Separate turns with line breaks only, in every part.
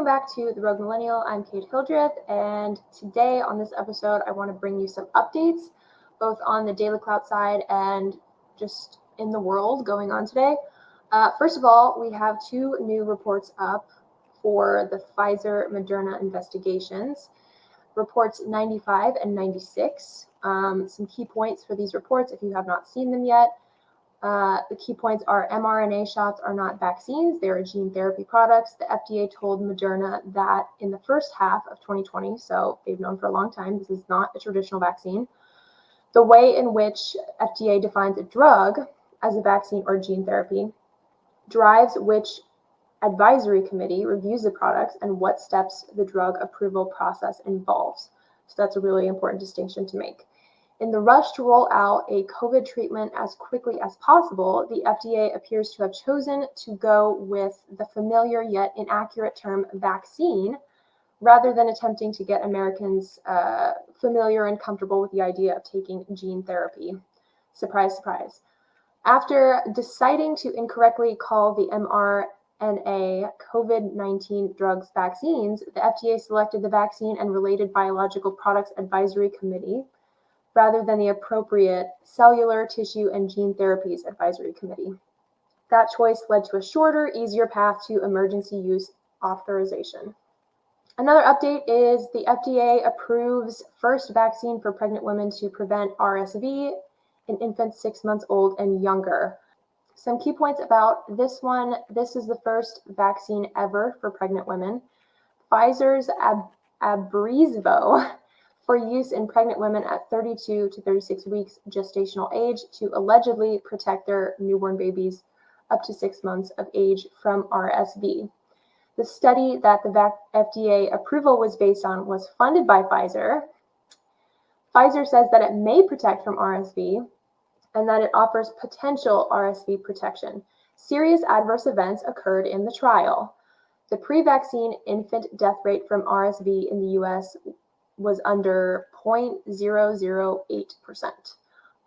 Welcome back to The Rogue Millennial. I'm Kate Hildreth, and today on this episode, I want to bring you some updates, both on the DailyClout side and just in the world going on today. First of all, we have two new reports up for the Pfizer Moderna investigations, reports 95 and 96. Some key points for these reports, if you have not seen them yet. The key points are mRNA shots are not vaccines, they are gene therapy products. The FDA told Moderna that in the first half of 2020, so they've known for a long time, this is not a traditional vaccine. The way in which FDA defines a drug as a vaccine or gene therapy drives which advisory committee reviews the products and what steps the drug approval process involves. So that's a really important distinction to make. In the rush to roll out a COVID treatment as quickly as possible, the FDA appears to have chosen to go with the familiar yet inaccurate term vaccine, rather than attempting to get Americans familiar and comfortable with the idea of taking gene therapy. Surprise, surprise. After deciding to incorrectly call the mRNA COVID-19 drugs vaccines, the FDA selected the Vaccine and Related Biological Products Advisory Committee, rather than the appropriate Cellular, Tissue, and Gene Therapies Advisory Committee. That choice led to a shorter, easier path to emergency use authorization. Another update is the FDA approves first vaccine for pregnant women to prevent RSV in infants 6 months old and younger. Some key points about this one. This is the first vaccine ever for pregnant women. Pfizer's Abrezvo for use in pregnant women at 32 to 36 weeks gestational age to allegedly protect their newborn babies up to 6 months of age from RSV. The study that the FDA approval was based on was funded by Pfizer. Pfizer says that it may protect from RSV and that it offers potential RSV protection. Serious adverse events occurred in the trial. The pre-vaccine infant death rate from RSV in the US was under 0.008%.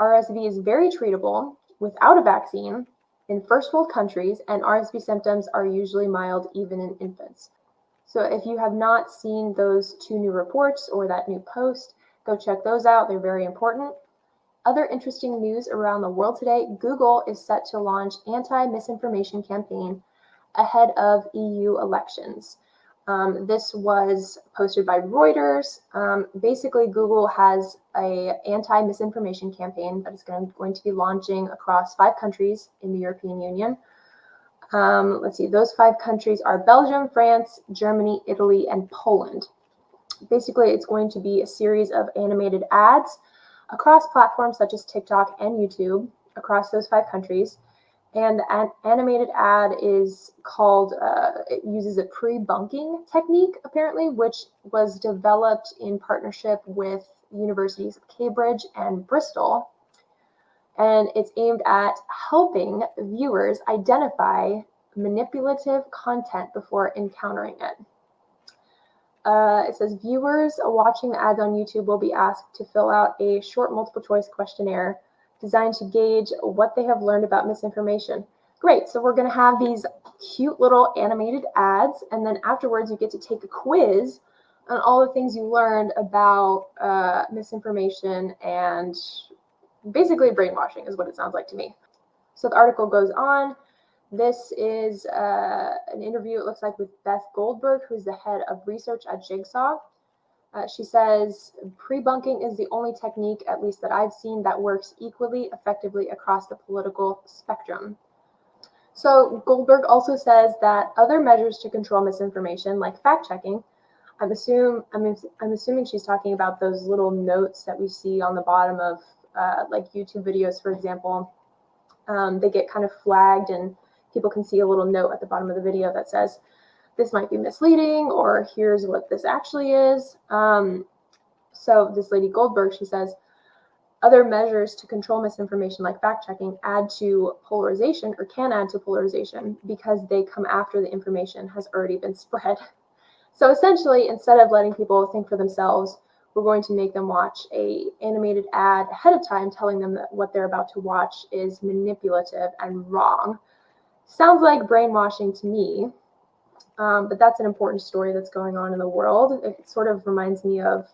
RSV is very treatable without a vaccine in first world countries, and RSV symptoms are usually mild even in infants. So if you have not seen those two new reports or that new post, go check those out. They're very important. Other interesting news around the world today, Google is set to launch anti-misinformation campaign ahead of EU elections. This was posted by Reuters. Basically, Google has an anti-misinformation campaign that is going to be launching across 5 countries in the European Union. Let's see, those 5 countries are Belgium, France, Germany, Italy, and Poland. Basically, it's going to be a series of animated ads across platforms such as TikTok and YouTube across those 5 countries. And an animated ad is called, it uses a pre-bunking technique, apparently, which was developed in partnership with universities of Cambridge and Bristol. And it's aimed at helping viewers identify manipulative content before encountering it. It says viewers watching the ads on YouTube will be asked to fill out a short multiple choice questionnaire designed to gauge what they have learned about misinformation. Great, so we're gonna have these cute little animated ads, and then afterwards you get to take a quiz on all the things you learned about misinformation, and basically brainwashing is what it sounds like to me. So the article goes on. This is an interview, it looks like, with Beth Goldberg, who's the head of research at Jigsaw. She says, pre-bunking is the only technique, at least that I've seen, that works equally effectively across the political spectrum. So Goldberg also says that other measures to control misinformation, like fact-checking, I'm assuming she's talking about those little notes that we see on the bottom of like YouTube videos, for example. They get kind of flagged and people can see a little note at the bottom of the video that says, this might be misleading, or here's what this actually is. So this lady Goldberg, she says, other measures to control misinformation like fact-checking add to polarization, or can add to polarization, because they come after the information has already been spread. So essentially, instead of letting people think for themselves, we're going to make them watch an animated ad ahead of time telling them that what they're about to watch is manipulative and wrong. Sounds like brainwashing to me. But that's an important story that's going on in the world. It sort of reminds me of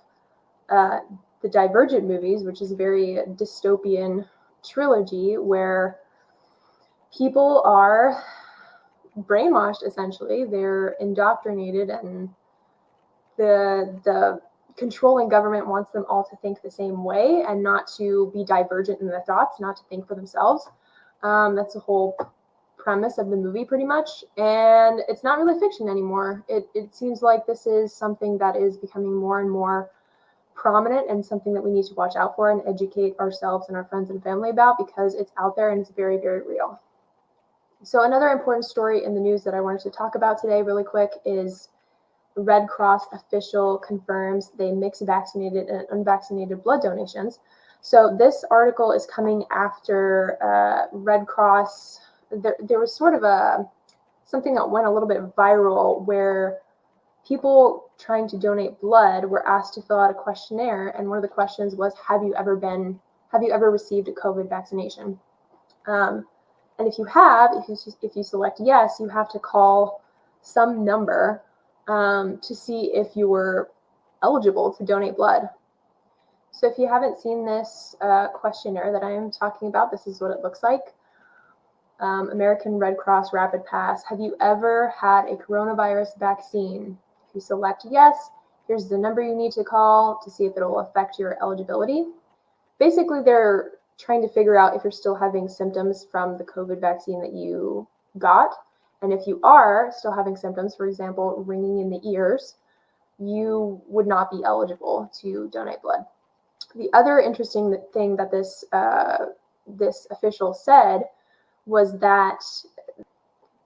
the Divergent movies, which is a very dystopian trilogy where people are brainwashed, essentially. They're indoctrinated, and the controlling government wants them all to think the same way and not to be divergent in their thoughts, not to think for themselves. That's the whole premise of the movie, pretty much. And it's not really fiction anymore. It seems like this is something that is becoming more and more prominent and something that we need to watch out for and educate ourselves and our friends and family about, because it's out there and it's very, very real. So another important story in the news that I wanted to talk about today really quick is Red Cross official confirms they mix vaccinated and unvaccinated blood donations. So this article is coming after Red Cross. There was sort of something that went a little bit viral where people trying to donate blood were asked to fill out a questionnaire, and one of the questions was, have you ever received a COVID vaccination? And if you have, if you select yes, you have to call some number to see if you were eligible to donate blood. So if you haven't seen this questionnaire that I am talking about, this is what it looks like. American Red Cross Rapid Pass. Have you ever had a coronavirus vaccine? If you select yes, here's the number you need to call to see if it will affect your eligibility. Basically, they're trying to figure out if you're still having symptoms from the COVID vaccine that you got. And if you are still having symptoms, for example, ringing in the ears, you would not be eligible to donate blood. The other interesting thing that this official said was that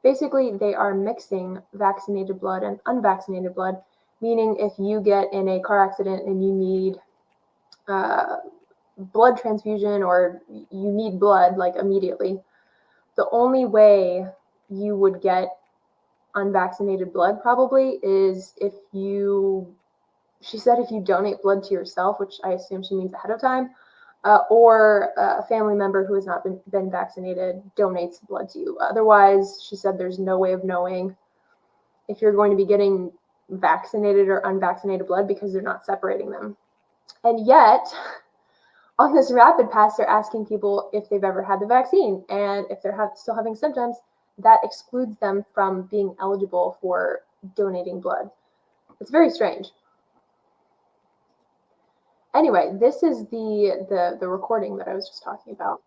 basically they are mixing vaccinated blood and unvaccinated blood, meaning if you get in a car accident and you need blood transfusion or you need blood like immediately, the only way you would get unvaccinated blood probably is if you donate blood to yourself, which I assume she means ahead of time, or a family member who has not been vaccinated donates blood to you. Otherwise, she said there's no way of knowing if you're going to be getting vaccinated or unvaccinated blood because they're not separating them. And yet, on this rapid pass, they're asking people if they've ever had the vaccine, and if they're still having symptoms, that excludes them from being eligible for donating blood. It's very strange. Anyway, this is the recording that I was just talking about.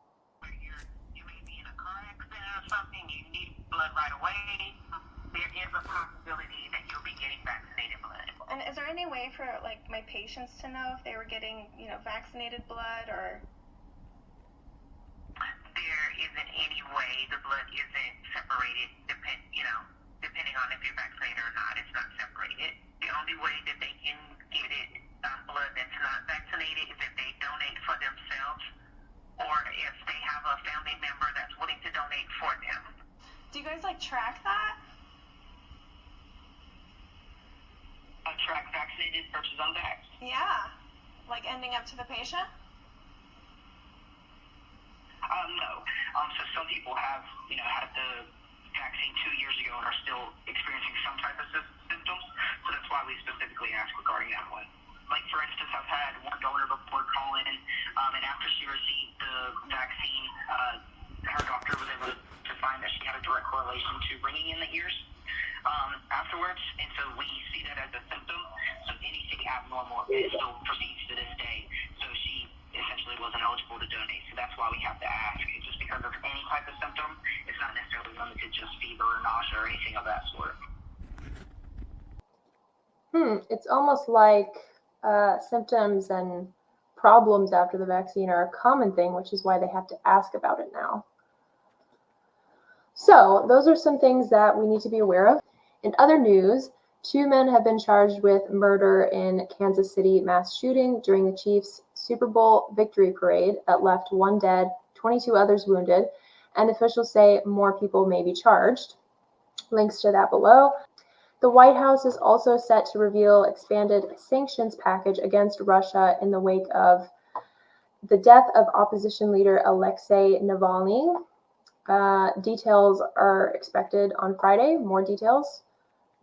You may be in a car accident or something, you need blood right away, there is a possibility that you'll be getting vaccinated blood.
And is there any way for like my patients to know if they were getting, vaccinated blood or?
There isn't any way. The blood isn't separated, depending on if you're vaccinated or not. It's not separated. The only way that they can get it, blood that's not vaccinated, is if they donate for themselves, or if they have a family member that's willing to donate for them.
Do you guys track that?
Track vaccinated versus unvaxxed?
Yeah. Like ending up to the patient?
No. So some people have, had the vaccine 2 years ago and are still experiencing some type of symptoms. So that's why we specifically ask regarding that one. Like, for instance, I've had one donor before call in, and after she received the vaccine, her doctor was able to find that she had a direct correlation to ringing in the ears afterwards. And so we see that as a symptom. So anything abnormal, it still proceeds to this day. So she essentially wasn't eligible to donate. So that's why we have to ask. It's just because of any type of symptom. It's not necessarily limited to just fever or nausea or anything of that sort.
It's almost like symptoms and problems after the vaccine are a common thing, which is why they have to ask about it now. So those are some things that we need to be aware of. In other news, 2 men have been charged with murder in Kansas City mass shooting during the Chiefs' Super Bowl victory parade that left 1 dead, 22 others wounded, and officials say more people may be charged. Links to that below. The White House is also set to reveal expanded sanctions package against Russia in the wake of the death of opposition leader Alexei Navalny. Details are expected on Friday, more details.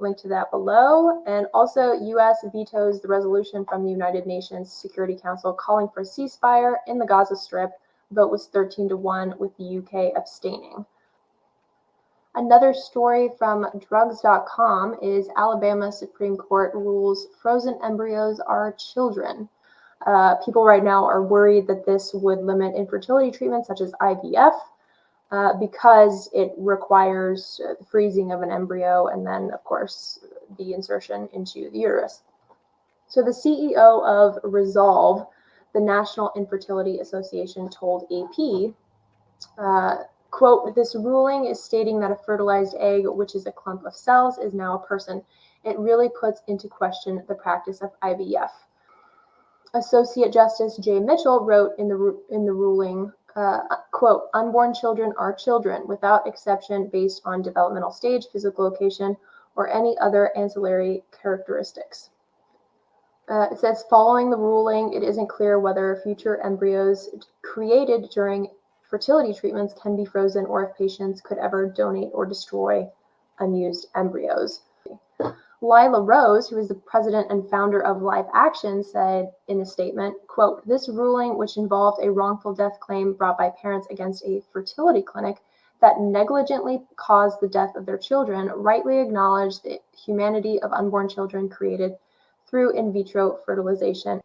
Link to that below. And also, U.S. vetoes the resolution from the United Nations Security Council calling for a ceasefire in the Gaza Strip. Vote was 13-1, with the UK abstaining. Another story from drugs.com is Alabama Supreme Court rules frozen embryos are children. People right now are worried that this would limit infertility treatments such as IVF because it requires the freezing of an embryo and then, of course, the insertion into the uterus. So the CEO of Resolve, the National Infertility Association, told AP, quote, "This ruling is stating that a fertilized egg, which is a clump of cells, is now a person. It really puts into question the practice of IVF." Associate Justice Jay Mitchell wrote in the ruling, quote, "Unborn children are children without exception based on developmental stage, physical location, or any other ancillary characteristics." It says, following the ruling, it isn't clear whether future embryos created during fertility treatments can be frozen or if patients could ever donate or destroy unused embryos. Lila Rose, who is the president and founder of Live Action, said in a statement, quote, "This ruling, which involved a wrongful death claim brought by parents against a fertility clinic that negligently caused the death of their children, rightly acknowledged the humanity of unborn children created through in vitro fertilization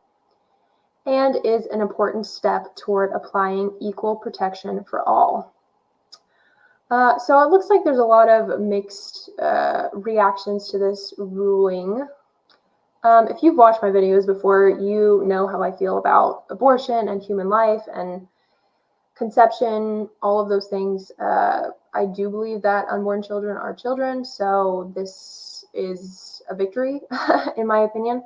and is an important step toward applying equal protection for all." So it looks like there's a lot of mixed reactions to this ruling. If you've watched my videos before, you know how I feel about abortion and human life and conception, all of those things. I do believe that unborn children are children, so this is a victory, in my opinion.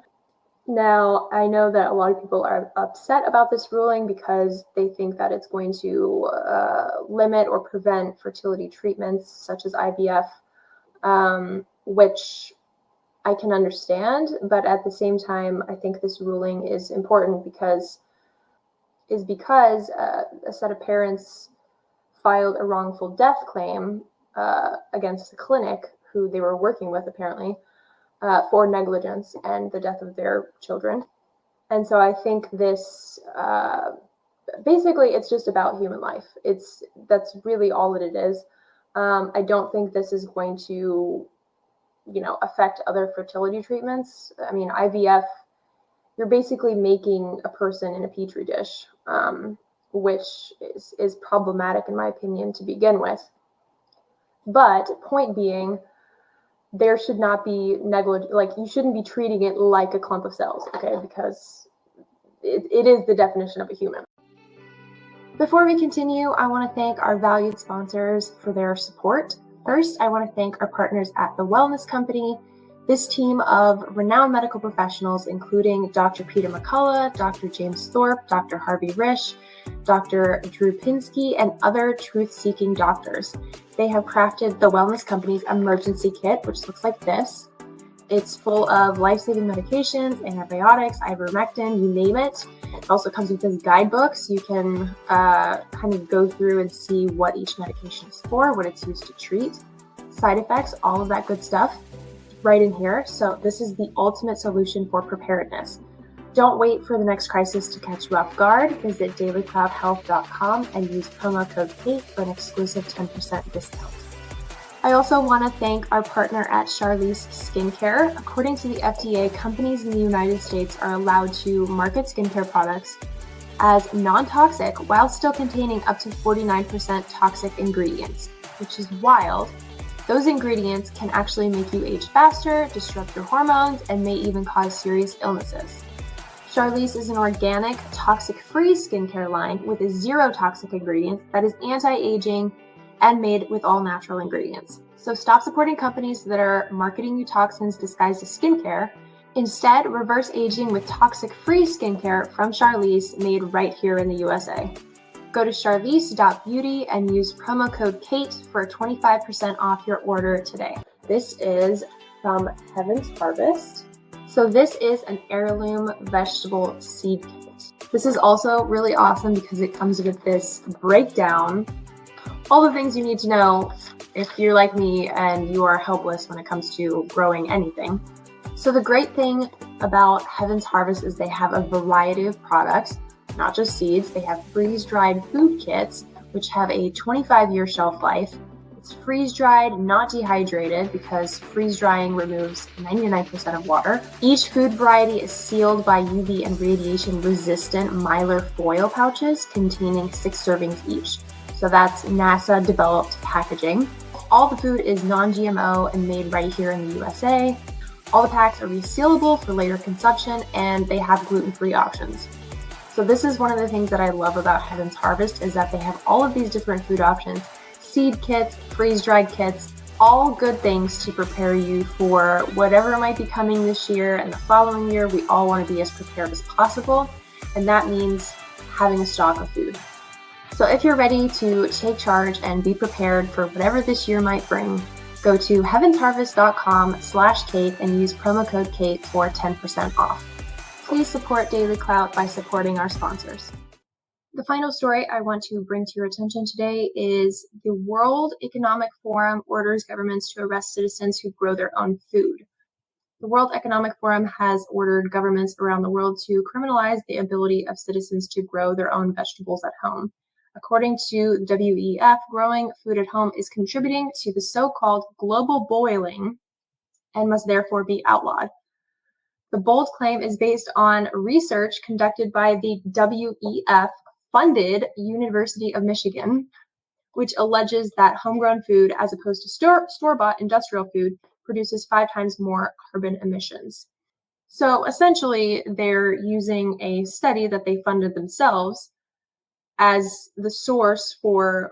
Now, I know that a lot of people are upset about this ruling because they think that it's going to limit or prevent fertility treatments such as IVF, which I can understand. But at the same time, I think this ruling is important because a set of parents filed a wrongful death claim against the clinic who they were working with, apparently, for negligence and the death of their children. And so I think this, basically, it's just about human life. That's really all that it is. I don't think this is going to, affect other fertility treatments. I mean, IVF, you're basically making a person in a petri dish, which is problematic, in my opinion, to begin with. But point being, there should not be negligence, like you shouldn't be treating it like a clump of cells, okay? Because it is the definition of a human. Before we continue, I want to thank our valued sponsors for their support. First, I want to thank our partners at The Wellness Company. This team of renowned medical professionals, including Dr. Peter McCullough, Dr. James Thorpe, Dr. Harvey Risch, Dr. Drew Pinsky, and other truth-seeking doctors. They have crafted The Wellness Company's emergency kit, which looks like this. It's full of life-saving medications, antibiotics, ivermectin, you name it. It also comes with this guidebook, so you can kind of go through and see what each medication is for, what it's used to treat, side effects, all of that good stuff right in here. So this is the ultimate solution for preparedness. Don't wait for the next crisis to catch you off guard. Visit DailyCloutHealth.com and use promo code KATE for an exclusive 10% discount. I also want to thank our partner at Charlize Skincare. According to the FDA, companies in the United States are allowed to market skincare products as non-toxic while still containing up to 49% toxic ingredients, which is wild. Those ingredients can actually make you age faster, disrupt your hormones, and may even cause serious illnesses. Charlize is an organic, toxic-free skincare line with zero toxic ingredients that is anti-aging and made with all natural ingredients. So stop supporting companies that are marketing you toxins disguised as skincare. Instead, reverse aging with toxic-free skincare from Charlize, made right here in the USA. Go to charlize.beauty and use promo code KATE for 25% off your order today. This is from Heaven's Harvest. So this is an heirloom vegetable seed kit. This is also really awesome because it comes with this breakdown All the things you need to know if you're like me and you are helpless when it comes to growing anything. So the great thing about Heaven's Harvest is they have a variety of products, not just seeds. They have freeze-dried food kits, which have a 25-year shelf life. It's freeze-dried, not dehydrated, because freeze-drying removes 99% of water. Each food variety is sealed by UV and radiation-resistant mylar foil pouches containing 6 servings each. So that's NASA-developed packaging. All the food is non-GMO and made right here in the USA. All the packs are resealable for later consumption, and they have gluten-free options. So this is one of the things that I love about Heaven's Harvest, is that they have all of these different food options, seed kits, freeze-dried kits, all good things to prepare you for whatever might be coming this year and the following year. We all want to be as prepared as possible, and that means having a stock of food. So if you're ready to take charge and be prepared for whatever this year might bring, go to heavensharvest.com/Kate and use promo code Kate for 10% off. Please support DailyClout by supporting our sponsors. The final story I want to bring to your attention today is the World Economic Forum orders governments to arrest citizens who grow their own food. The World Economic Forum has ordered governments around the world to criminalize the ability of citizens to grow their own vegetables at home. According to WEF, growing food at home is contributing to the so-called global boiling and must therefore be outlawed. The bold claim is based on research conducted by the WEF-funded University of Michigan, which alleges that homegrown food, as opposed to store-bought industrial food, produces 5 times more carbon emissions. So essentially, they're using a study that they funded themselves as the source for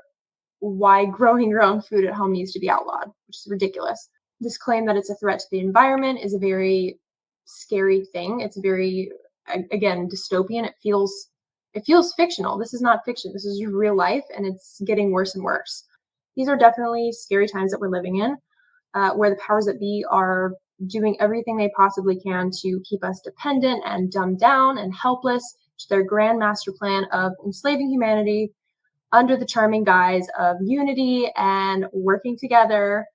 why growing your own food at home needs to be outlawed, which is ridiculous. This claim that it's a threat to the environment is a very scary thing. It's very, again, dystopian. It feels fictional. This is not fiction. This is real life, and it's getting worse and worse. These are definitely scary times that we're living in, where the powers that be are doing everything they possibly can to keep us dependent and dumbed down and helpless to their grand master plan of enslaving humanity under the charming guise of unity and working together.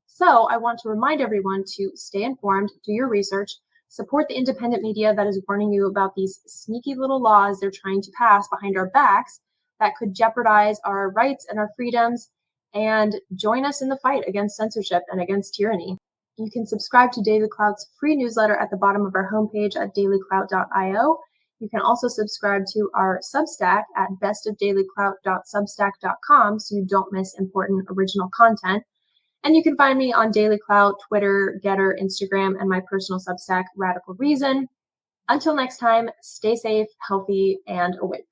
So I want to remind everyone to stay informed, do your research, support the independent media that is warning you about these sneaky little laws they're trying to pass behind our backs that could jeopardize our rights and our freedoms, and join us in the fight against censorship and against tyranny. You can subscribe to DailyClout's free newsletter at the bottom of our homepage at dailyclout.io. You can also subscribe to our Substack at bestofdailyclout.substack.com so you don't miss important original content. And you can find me on DailyClout, Twitter, Getter, Instagram, and my personal Substack, Radical Reason. Until next time, stay safe, healthy, and awake.